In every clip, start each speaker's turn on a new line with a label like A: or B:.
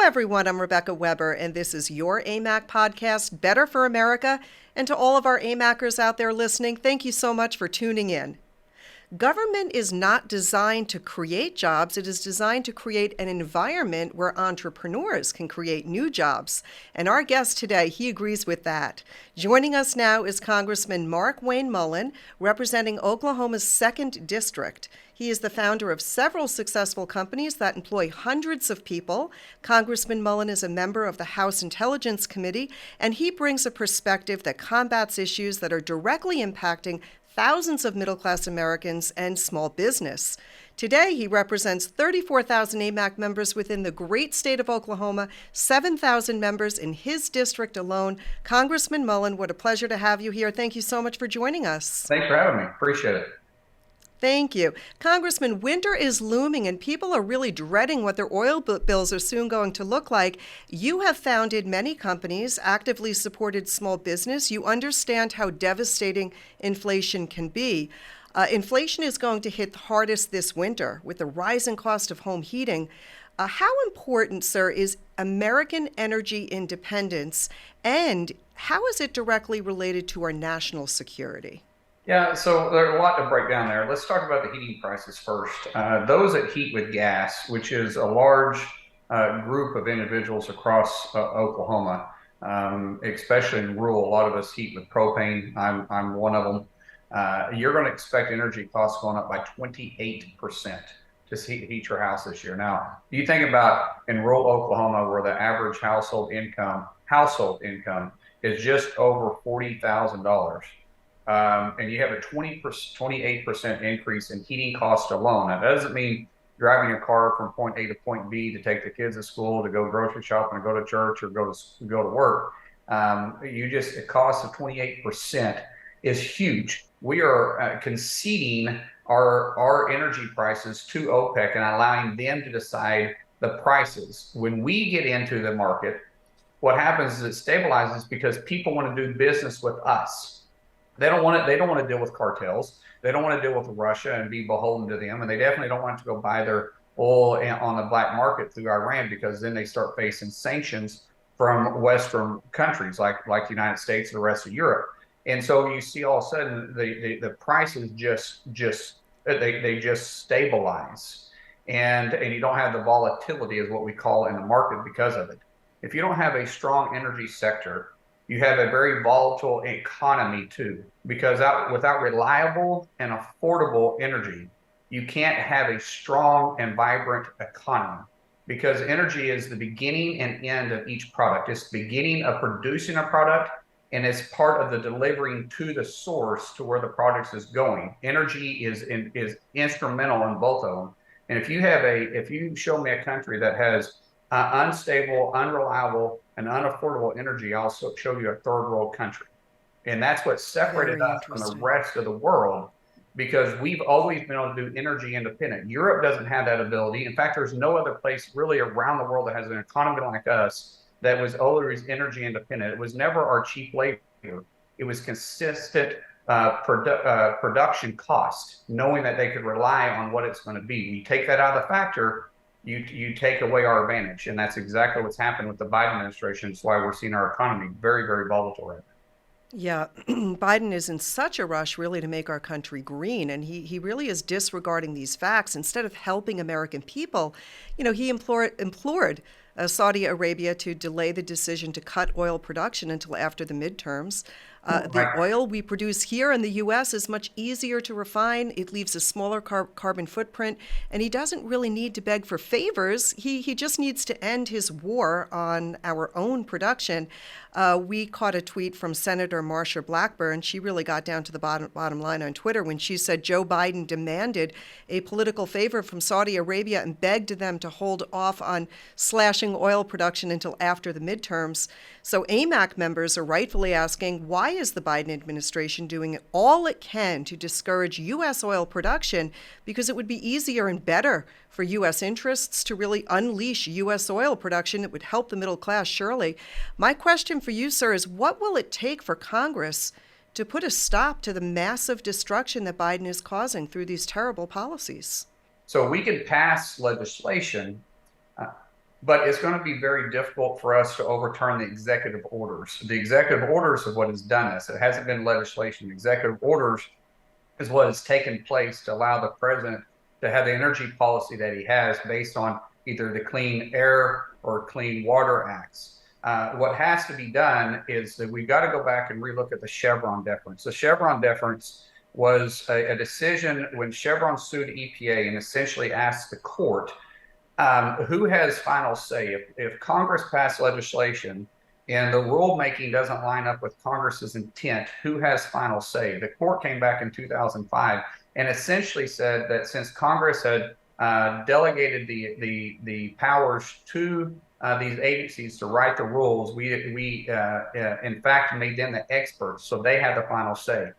A: everyone. I'm Rebecca Weber, and this is your AMAC podcast, Better for America. And to all of our AMACers out there listening, thank you so much for tuning in. Government is not designed to create jobs. It is designed to create an environment where entrepreneurs can create new jobs. And our guest today, he agrees with that. Joining us now is Congressman Markwayne Mullin, representing Oklahoma's 2nd District. He is the founder of several successful companies that employ hundreds of people. Congressman Mullin is a member of the House Intelligence Committee, and he brings a perspective that combats issues that are directly impacting thousands of middle-class Americans and small business. Today, he represents 34,000 AMAC members within the great state of Oklahoma, 7,000 members in his district alone. Congressman Mullin, what a pleasure to have you here. Thank you so much for joining us.
B: Thanks for having me. Appreciate it.
A: Thank you. Congressman, winter is looming and people are really dreading what their oil bills are soon going to look like. You have founded many companies, actively supported small business. You understand how devastating inflation can be. Inflation is going to hit hardest this winter with the rising cost of home heating. How important, sir, is American energy independence, and how is it directly related to our national security?
B: Yeah, so there's a lot to break down there. Let's talk about the heating prices first. Those that heat with gas, which is a large group of individuals across Oklahoma, especially in rural, a lot of us heat with propane. I'm one of them. You're going to expect energy costs going up by 28% to heat your house this year. Now, you think about in rural Oklahoma where the average household income is just over $40,000. And you have a 28% increase in heating cost alone. Now, that doesn't mean driving your car from point A to point B to take the kids to school, to go grocery shopping, or go to church, or go to work. The cost of 28% is huge. We are conceding our energy prices to OPEC and allowing them to decide the prices. When we get into the market, what happens is it stabilizes because people want to do business with us. They don't want to deal with cartels. They don't want to deal with Russia and be beholden to them. And they definitely don't want to go buy their oil on the black market through Iran, because then they start facing sanctions from Western countries like the United States and the rest of Europe. And so you see all of a sudden the prices just stabilize. And you don't have the volatility is what we call in the market because of it. If you don't have a strong energy sector, you have a very volatile economy too, because without reliable and affordable energy, you can't have a strong and vibrant economy, because energy is the beginning and end of each product. It's the beginning of producing a product, and it's part of the delivering to the source to where the product is going. Energy is instrumental in both of them. And if you show me a country that has unstable, unreliable, and unaffordable energy, I'll show you a third world country. And that's what separated us from the rest of the world, because we've always been able to do energy independent. Europe doesn't have that ability. In fact, there's no other place really around the world that has an economy like us that was always energy independent. It was never our cheap labor. It was consistent production cost, knowing that they could rely on what it's going to be. You take that out of the factor, you take away our advantage. And that's exactly what's happened with the Biden administration. It's why we're seeing our economy very, very volatile right now.
A: Yeah, Biden is in such a rush really to make our country green, and he really is disregarding these facts. Instead of helping American people, he implored Saudi Arabia to delay the decision to cut oil production until after the midterms. The oil we produce here in the U.S. is much easier to refine. It leaves a smaller carbon footprint, and he doesn't really need to beg for favors. He just needs to end his war on our own production. We caught a tweet from Senator Marsha Blackburn. She really got down to the bottom line on Twitter when she said Joe Biden demanded a political favor from Saudi Arabia and begged them to hold off on slashing oil production until after the midterms. So AMAC members are rightfully asking, why is the Biden administration doing all it can to discourage U.S. oil production? Because it would be easier and better for U.S. interests to really unleash U.S. oil production. It would help the middle class, surely. My question for you, sir, is what will it take for Congress to put a stop to the massive destruction that Biden is causing through these terrible policies?
B: So we can pass legislation but it's going to be very difficult for us to overturn the executive orders. The executive orders are what has done this. It hasn't been legislation. Executive orders is what has taken place to allow the president to have the energy policy that he has based on either the Clean Air or Clean Water Acts. What has to be done is that we've got to go back and relook at the Chevron deference. The Chevron deference was a decision when Chevron sued EPA and essentially asked the court who has final say. If Congress passed legislation and the rulemaking doesn't line up with Congress's intent, who has final say? The court came back in 2005 and essentially said that since Congress had delegated the powers to these agencies to write the rules, we in fact made them the experts, so they had the final say.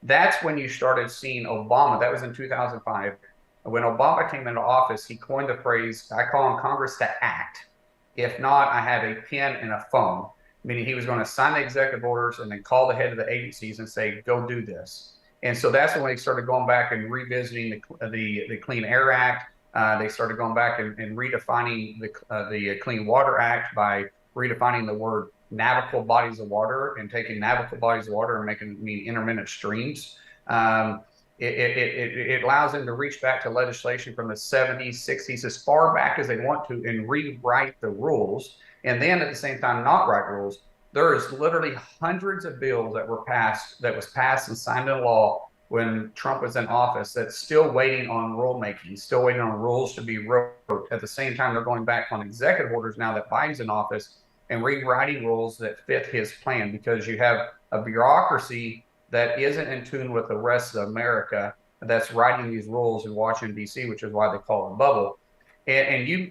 B: That's when you started seeing Obama. That was in 2005. When Obama came into office, he coined the phrase, I call on Congress to act. If not, I have a pen and a phone, meaning he was going to sign the executive orders and then call the head of the agencies and say, go do this. And so that's when they started going back and revisiting the Clean Air Act. They started going back and redefining the Clean Water Act by redefining the word navigable bodies of water and taking navigable bodies of water and making it mean intermittent streams. It allows them to reach back to legislation from the 70s, 60s, as far back as they want to, and rewrite the rules. And then at the same time, not write rules. There is literally hundreds of bills that was passed and signed into law when Trump was in office that's still waiting on rulemaking, still waiting on rules to be wrote. At the same time, they're going back on executive orders now that Biden's in office and rewriting rules that fit his plan, because you have a bureaucracy that isn't in tune with the rest of America that's writing these rules in Washington, D.C., which is why they call it a bubble. And you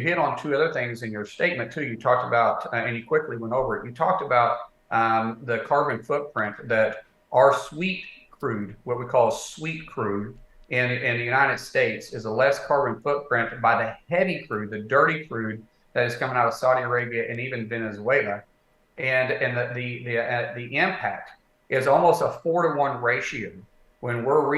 B: hit on two other things in your statement, too. You talked about, and you quickly went over it, you talked about the carbon footprint that our sweet crude, what we call sweet crude in the United States, is a less carbon footprint by the heavy crude, the dirty crude that is coming out of Saudi Arabia and even Venezuela. And the impact is almost a 4-to-1 ratio when we're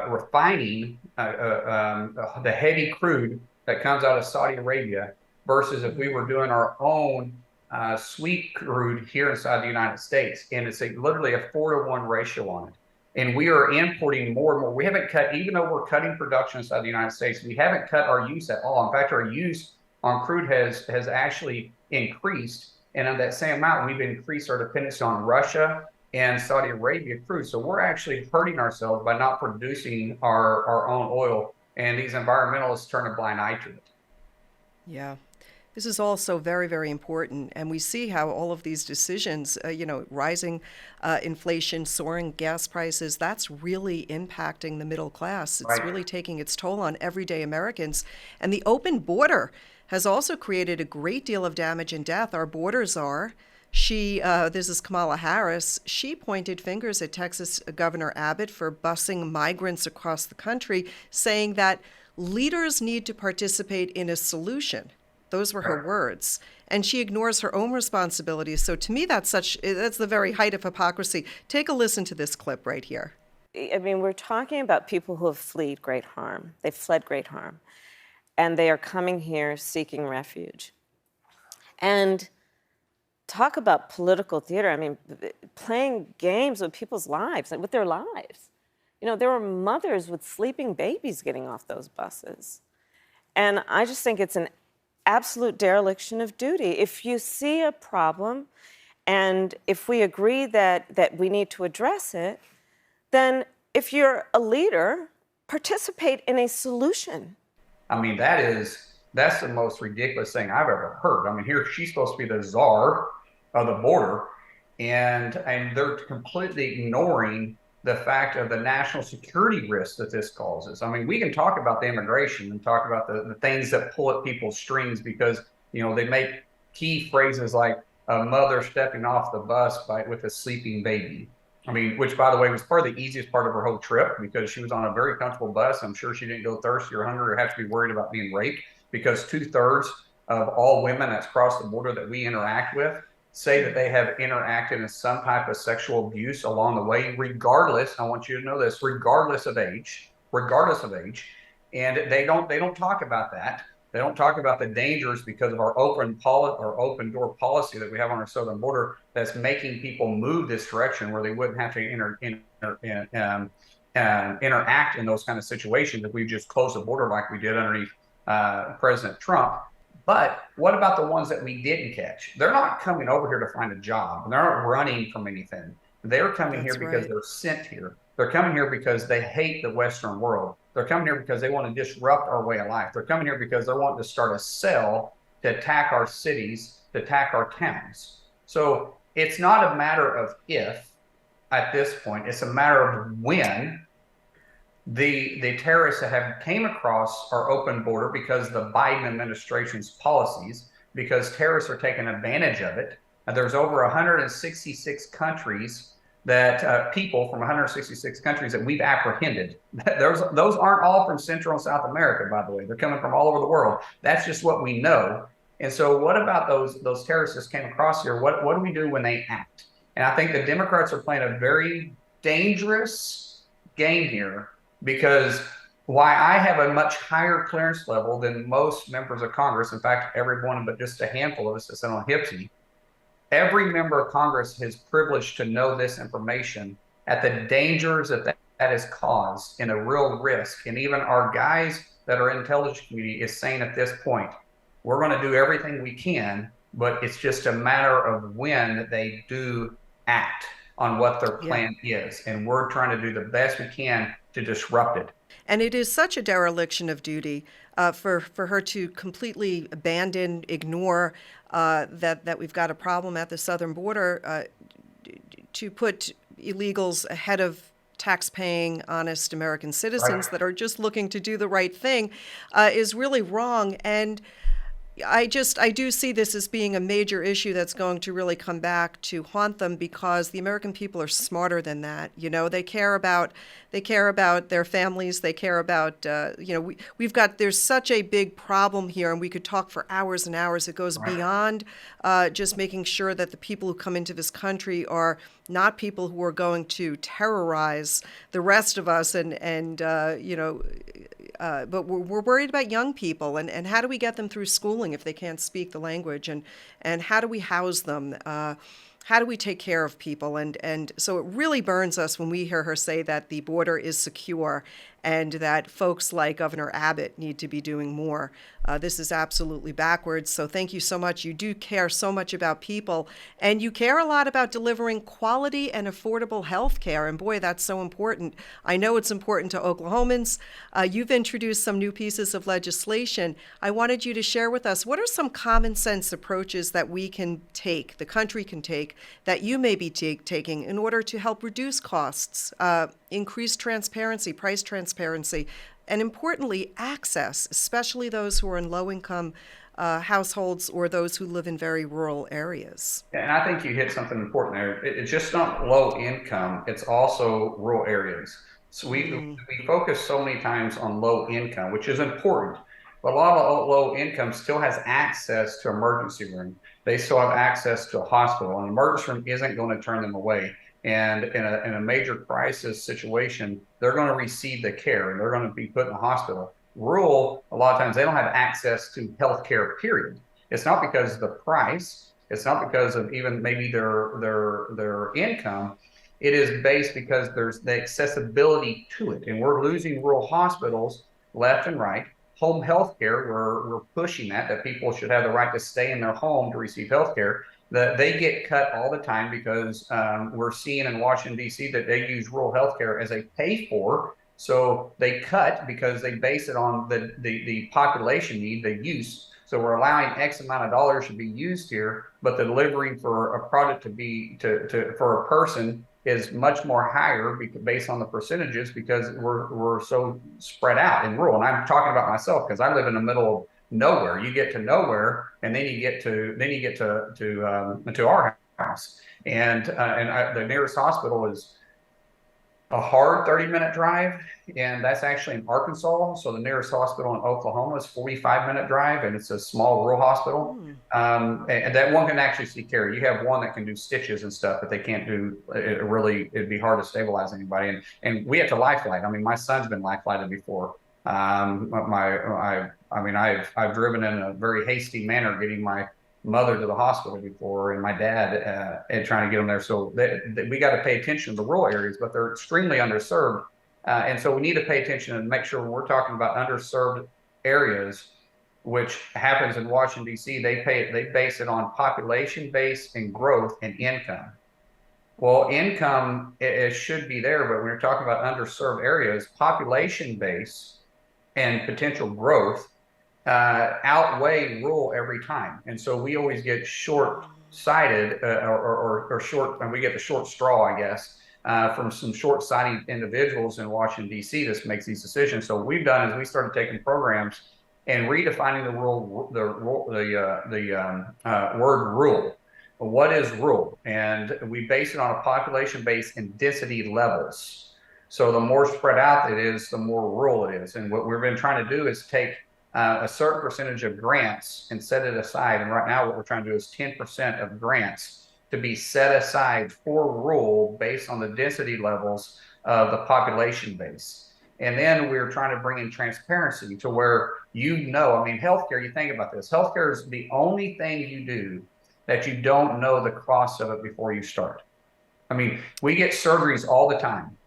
B: refining the heavy crude that comes out of Saudi Arabia versus if we were doing our own sweet crude here inside the United States. And it's literally a 4-to-1 ratio on it. And we are importing more and more. We haven't cut, even though we're cutting production inside the United States, we haven't cut our use at all. In fact, our use on crude has actually increased. And in that same amount, we've increased our dependency on Russia and Saudi Arabia crude. So we're actually hurting ourselves by not producing our own oil. And these environmentalists turn a blind eye to it.
A: Yeah. This is also very, very important. And we see how all of these decisions, rising inflation, soaring gas prices, that's really impacting the middle class. It's
B: Right.
A: really taking its toll on everyday Americans. And the open border has also created a great deal of damage and death. Our border czar, this is Kamala Harris, she pointed fingers at Texas Governor Abbott for busing migrants across the country, saying that leaders need to participate in a solution. Those were her words. And she ignores her own responsibilities. So to me, that's the very height of hypocrisy. Take a listen to this clip right here.
C: I mean, we're talking about people who have fled great harm. They've fled great harm. And they are coming here seeking refuge. And talk about political theater. I mean, playing games with people's lives, with their lives. There were mothers with sleeping babies getting off those buses. And I just think it's an absolute dereliction of duty. If you see a problem and if we agree that we need to address it, then if you're a leader, participate in a solution.
B: I mean, that's the most ridiculous thing I've ever heard. I mean, here she's supposed to be the czar of the border, and they're completely ignoring the fact of the national security risk that this causes. I mean, we can talk about the immigration and talk about the things that pull at people's strings because, they make key phrases like a mother stepping off the bus with a sleeping baby. I mean, which, by the way, was probably the easiest part of her whole trip because she was on a very comfortable bus. I'm sure she didn't go thirsty or hungry or have to be worried about being raped, because 2/3 of all women that's crossed the border that we interact with say that they have interacted in some type of sexual abuse along the way, regardless, I want you to know this, regardless of age. And they don't talk about that. They don't talk about the dangers because of our open door policy that we have on our southern border that's making people move this direction where they wouldn't have to interact in those kind of situations if we just close the border like we did underneath President Trump. But what about the ones that we didn't catch? They're not coming over here to find a job. They're not running from anything. They're coming here because they're sent here. They're coming here because they hate the Western world. They're coming here because they want to disrupt our way of life. They're coming here because they're wanting to start a cell to attack our cities, to attack our towns. So it's not a matter of if at this point, it's a matter of when the terrorists that have came across our open border because the Biden administration's policies, because terrorists are taking advantage of it. And there's over 166 countries that people from 166 countries that we've apprehended. Those aren't all from Central and South America, by the way. They're coming from all over the world. That's just what we know. And so what about those terrorists that came across here? What do we do when they act? And I think the Democrats are playing a very dangerous game here, because why I have a much higher clearance level than most members of Congress, in fact, everyone but just a handful of us that sit on HIPSI, every member of Congress is privileged to know this information at the dangers that has caused and a real risk. And even our guys that are in the intelligence community is saying at this point, we're going to do everything we can, but it's just a matter of when they do act on what their plan is. And we're trying to do the best we can to disrupt it.
A: And it is such a dereliction of duty for her to completely abandon, ignore that we've got a problem at the southern border, to put illegals ahead of tax-paying, honest American citizens that are just looking to do the right thing is really wrong. And I do see this as being a major issue that's going to really come back to haunt them, because the American people are smarter than that. You know, they care about their families. They care about, there's such a big problem here, and we could talk for hours and hours. It goes beyond just making sure that the people who come into this country are not people who are going to terrorize the rest of us but we're worried about young people, and how do we get them through schooling if they can't speak the language, and how do we house them? How do we take care of people? And so it really burns us when we hear her say that the border is secure and that folks like Governor Abbott need to be doing more. This is absolutely backwards. So thank you so much. You do care so much about people, and you care a lot about delivering quality and affordable health care. And boy, that's so important. I know it's important to Oklahomans. You've introduced some new pieces of legislation. I wanted you to share with us, what are some common sense approaches that we can take, the country can take, that you may be taking in order to help reduce costs, increase transparency, price transparency, and importantly, access, especially those who are in low-income households or those who live in very rural areas.
B: And I think you hit something important there. It's just not low income, it's also rural areas. So we focus so many times on low income, which is important, but a lot of low income still has access to emergency room. They still have access to a hospital. An emergency room isn't going to turn them away. And in a major crisis situation, they're going to receive the care and they're going to be put in the hospital. Rural, a lot of times they don't have access to health care, period. It's not because of the price. It's not because of even maybe their income. It is based because there's the accessibility to it. And we're losing rural hospitals left and right. Home health care, we're pushing that people should have the right to stay in their home to receive health care. That they get cut all the time because we're seeing in Washington, D.C. that they use rural health care as a pay for. So they cut because they base it on the population need, the use. So we're allowing X amount of dollars to be used here, but the delivery for a product for a person is much more higher based on the percentages, because we're so spread out in rural. And I'm talking about myself because I live in the middle of nowhere. You get to nowhere, and then you get to our house, and the nearest hospital is a hard 30-minute drive, and that's actually in Arkansas. So the nearest hospital in Oklahoma is 45-minute drive, and it's a small rural hospital. And that one can actually see care. You have one that can do stitches and stuff, but they can't do it'd be hard to stabilize anybody. And we have to life flight. I mean, my son's been life flighted before. My I mean, I've driven in a very hasty manner getting my mother to the hospital before, and my dad, and trying to get them there. So we got to pay attention to the rural areas, but they're extremely underserved. And so we need to pay attention and make sure when we're talking about underserved areas, which happens in Washington, D.C., they base it on population base and growth and income. Well, income, it should be there, but when you're talking about underserved areas, population base and potential growth outweigh rural every time. And so we always get short-sighted or short, and we get the short straw, I guess, from some short-sighted individuals in Washington, D.C. that makes these decisions. So what we've done is we started taking programs and redefining the word rural. What is rural? And we base it on a population base and density levels. So the more spread out it is, the more rural it is. And what we've been trying to do is take a certain percentage of grants and set it aside. And right now what we're trying to do is 10% of grants to be set aside for rural based on the density levels of the population base. And then we're trying to bring in transparency to where, I mean, healthcare, you think about this, healthcare is the only thing you do that you don't know the cost of it before you start. I mean, we get surgeries all the time.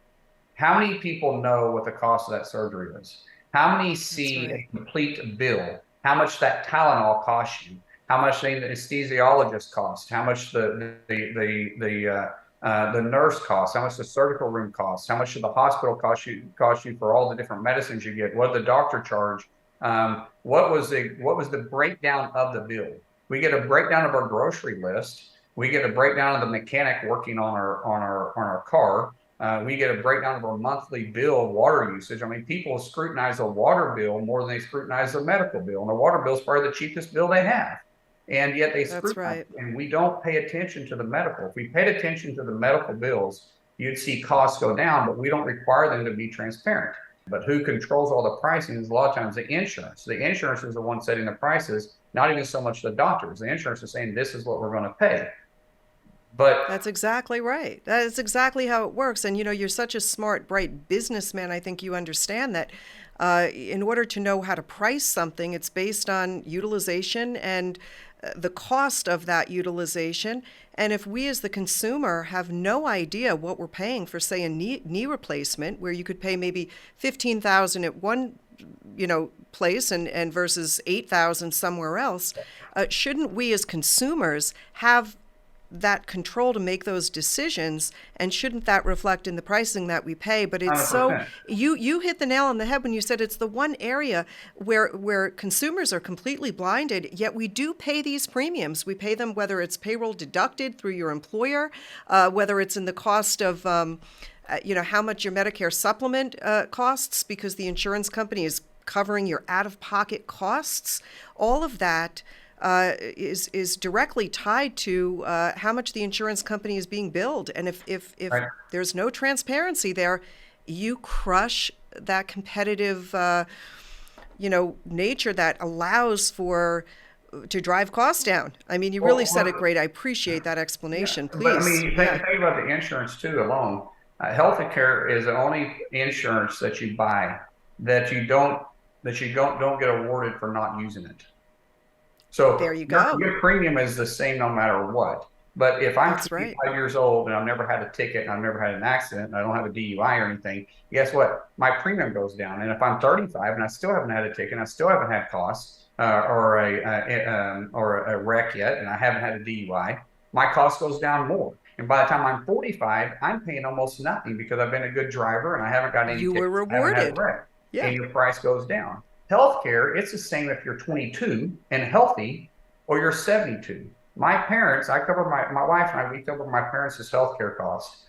B: How many people know what the cost of that surgery is? How many see a complete bill? How much that Tylenol costs you? How much the anesthesiologist costs? How much the nurse costs? How much the surgical room costs? How much should the hospital cost you for all the different medicines you get? What did the doctor charge? What was the breakdown of the bill? We get a breakdown of our grocery list. We get a breakdown of the mechanic working on our car. We get a breakdown of our monthly bill of water usage. I mean, people scrutinize a water bill more than they scrutinize a medical bill, and the water bill is probably the cheapest bill they have. And yet they scrutinize, and we don't pay attention to the medical. If we paid attention to the medical bills, you'd see costs go down, but we don't require them to be transparent. But who controls all the pricing is a lot of times the insurance. The insurance is the one setting the prices, not even so much the doctors. The insurance is saying this is what we're going to pay. But
A: that's exactly right. That is exactly how it works. And you're such a smart, bright businessman. I think you understand that in order to know how to price something, it's based on utilization and the cost of that utilization. And if we as the consumer have no idea what we're paying for, say, a knee replacement, where you could pay maybe $15,000 at one place and versus $8,000 somewhere else, shouldn't we as consumers have that control to make those decisions, and shouldn't that reflect in the pricing that we pay? But it's
B: 100%.
A: you hit the nail on the head when you said it's the one area where consumers are completely blinded, yet we do pay these premiums. We pay them whether it's payroll deducted through your employer, whether it's in the cost of how much your Medicare supplement costs because the insurance company is covering your out-of-pocket costs. All of that is directly tied to how much the insurance company is being billed. And if
B: Right.
A: there's no transparency there, you crush that competitive, nature that allows to drive costs down. I mean, you really said it great. I appreciate that explanation.
B: But I
A: Please.
B: mean, think about the insurance too alone. Healthcare is the only insurance that you buy that you don't get awarded for not using it. So
A: There you go.
B: your premium is the same no matter what. But if I'm
A: That's right.
B: 25 years old and I've never had a ticket and I've never had an accident and I don't have a DUI or anything, guess what? My premium goes down. And if I'm 35 and I still haven't had a ticket and I still haven't had costs or a wreck yet and I haven't had a DUI, my cost goes down more. And by the time I'm 45, I'm paying almost nothing because I've been a good driver and I haven't got any
A: You were
B: tickets, I haven't had a
A: rewarded.
B: wreck.
A: Yeah.
B: And your price goes down. Healthcare, it's the same if you're 22 and healthy or you're 72. My parents, my wife and I, we cover my parents' healthcare costs.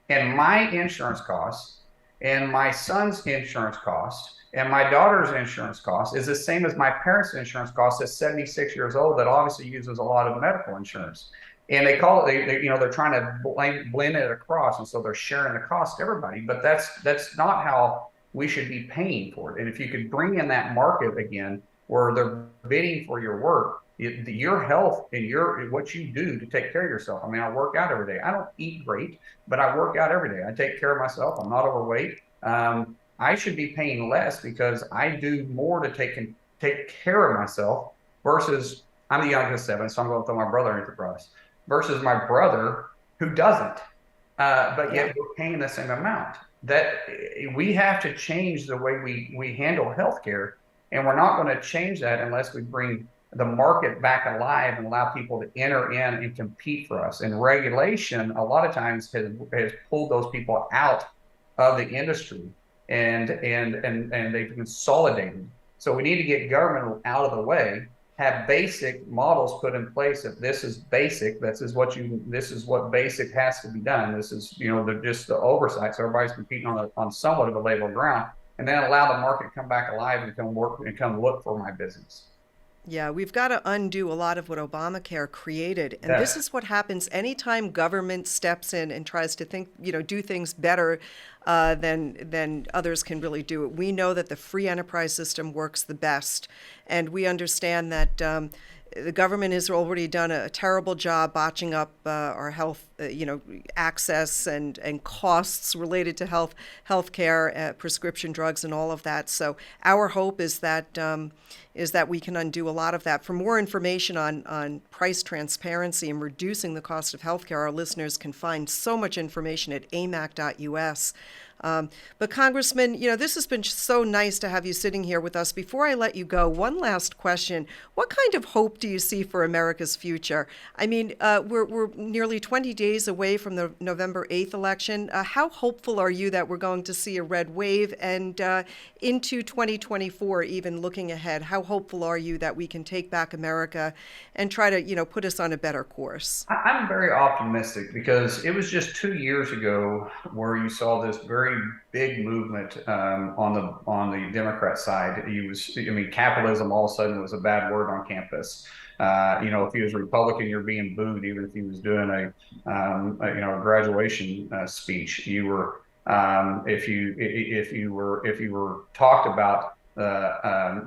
B: And my insurance costs and my son's insurance costs and my daughter's insurance costs is the same as my parents' insurance costs at 76 years old that obviously uses a lot of medical insurance. And they call it, they're trying to blend it across. And so they're sharing the cost to everybody. But that's not how we should be paying for it. And if you could bring in that market again, where they're bidding for your work, your health and what you do to take care of yourself. I mean, I work out every day. I don't eat great, but I work out every day. I take care of myself. I'm not overweight. I should be paying less because I do more to take take care of myself versus I'm the youngest of seven, so I'm going to throw my brother into the bus versus my brother who doesn't, but
A: Yeah.
B: yet we're paying the same amount. That we have to change the way we handle healthcare, and we're not going to change that unless we bring the market back alive and allow people to enter in and compete for us. And regulation, a lot of times, has pulled those people out of the industry, and they've consolidated. So we need to get government out of the way, have basic models put in place that this is basic, this is what basic has to be done. This is, just the oversight. So everybody's competing on somewhat of a level ground, and then allow the market to come back alive and come work and come look for my business.
A: Yeah, we've got to undo a lot of what Obamacare created. And this
B: Yes.
A: is what happens anytime government steps in and tries to do things better than others can really do it. We know that the free enterprise system works the best. And we understand that the government has already done a terrible job botching up our health, access and costs related to health care, prescription drugs, and all of that. So our hope is that we can undo a lot of that. For more information on price transparency and reducing the cost of healthcare, our listeners can find so much information at amac.us. But Congressman, this has been so nice to have you sitting here with us. Before I let you go, one last question. What kind of hope do you see for America's future? I mean, we're nearly 20 days away from the November 8th election. How hopeful are you that we're going to see a red wave and into 2024, even looking ahead? How hopeful are you that we can take back America and try to, put us on a better course?
B: I'm very optimistic because it was just 2 years ago where you saw this very big movement on the Democrat side. Capitalism all of a sudden was a bad word on campus. If he was a Republican, you're being booed, even if he was doing a graduation speech. You were if you were talked about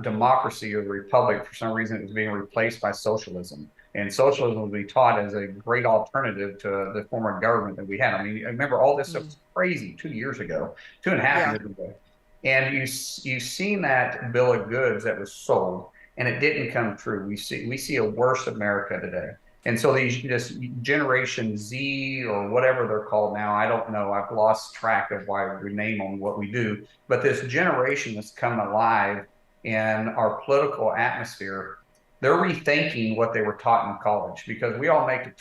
B: democracy or the republic, for some reason it was being replaced by socialism. And socialism will be taught as a great alternative to the form of government that we had. I mean, remember all this stuff was crazy 2 years ago, 2.5 years ago. And you've seen that bill of goods that was sold, and it didn't come true. We see a worse America today. And so this Generation Z or whatever they're called now, I don't know. I've lost track of why we name them what we do. But this generation that's come alive in our political atmosphere, they're rethinking what they were taught in college, because we all make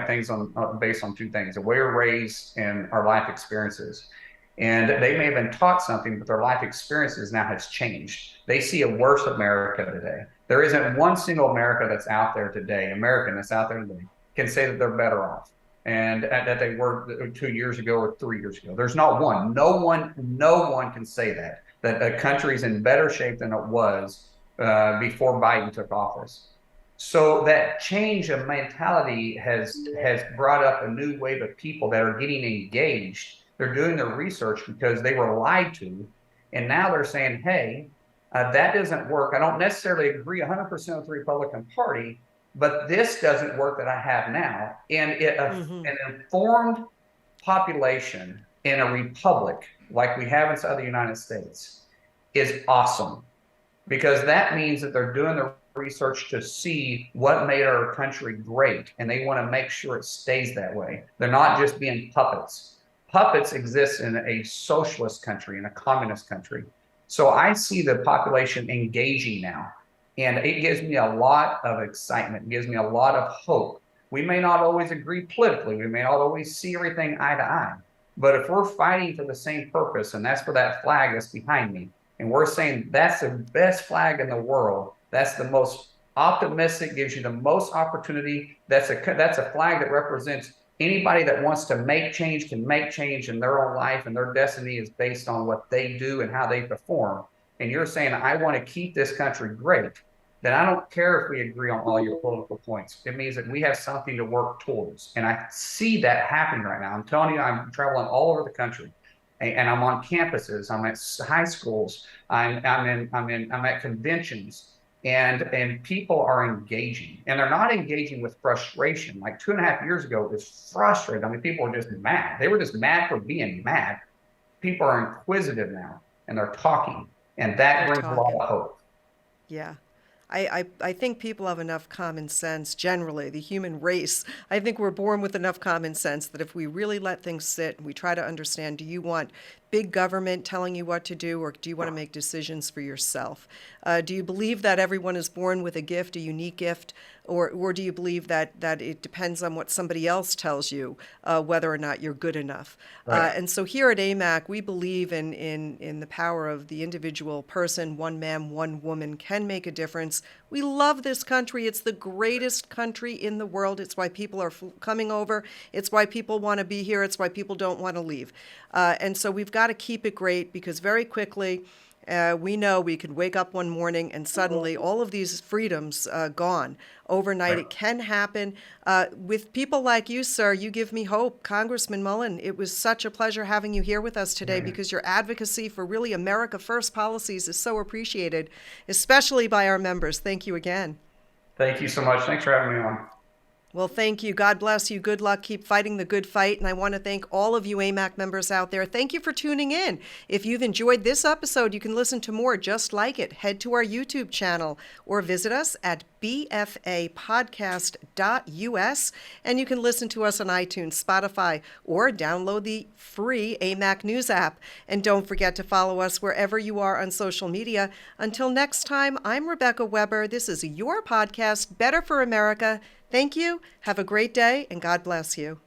B: things based on two things: the way we're raised and our life experiences. And they may have been taught something, but their life experiences now has changed. They see a worse America today. There isn't one single American that's out there today can say that they're better off and that they were 2 years ago or 3 years ago. There's not one. No one can say that a country's in better shape than it was before Biden took office. So that change of mentality has brought up a new wave of people that are getting engaged. They're doing their research because they were lied to, and now they're saying, hey, that doesn't work. I don't necessarily agree 100% with the Republican Party, but this doesn't work that I have now. And an informed population in a republic like we have inside the United States is awesome, because that means that they're doing the research to see what made our country great, and they want to make sure it stays that way. They're not just being puppets. Puppets exist in a socialist country, in a communist country. So I see the population engaging now, and it gives me a lot of excitement. It gives me a lot of hope. We may not always agree politically. We may not always see everything eye to eye. But if we're fighting for the same purpose, and that's for that flag that's behind me, and we're saying that's the best flag in the world, that's the most optimistic, gives you the most opportunity, that's a flag that represents anybody that wants to make change can make change in their own life, and their destiny is based on what they do and how they perform. And you're saying, I want to keep this country great, then I don't care if we agree on all your political points. It means that we have something to work towards. And I see that happening right now. I'm telling you, I'm traveling all over the country, and I'm on campuses, I'm at high schools, I'm at conventions. And people are engaging, and they're not engaging with frustration. Like 2.5 years ago, it was frustrating. I mean, people were just mad. They were just mad for being mad. People are inquisitive now, and they're talking, and that brings a lot of hope.
A: Yeah. I think people have enough common sense, generally, the human race. I think we're born with enough common sense that if we really let things sit and we try to understand, do you want big government telling you what to do, or do you want to make decisions for yourself? Do you believe that everyone is born with a gift, a unique gift, or do you believe that it depends on what somebody else tells you, whether or not you're good enough?
B: Right.
A: And so here at AMAC, we believe in the power of the individual person. One man, one woman can make a difference. We love this country. It's the greatest country in the world. It's why people are coming over. It's why people want to be here. It's why people don't want to leave. And so we've got to keep it great, because very quickly, we know we could wake up one morning and suddenly all of these freedoms gone. Overnight,
B: Right.
A: it can happen. With people like you, sir, you give me hope. Congressman Mullin, it was such a pleasure having you here with us today, because your advocacy for really America First policies is so appreciated, especially by our members. Thank you again.
B: Thank you so much. Thanks for having me on.
A: Well, thank you. God bless you. Good luck. Keep fighting the good fight. And I want to thank all of you AMAC members out there. Thank you for tuning in. If you've enjoyed this episode, you can listen to more just like it. Head to our YouTube channel or visit us at bfapodcast.us. And you can listen to us on iTunes, Spotify, or download the free AMAC News app. And don't forget to follow us wherever you are on social media. Until next time, I'm Rebecca Weber. This is your podcast, Better for America. Thank you. Have a great day, and God bless you.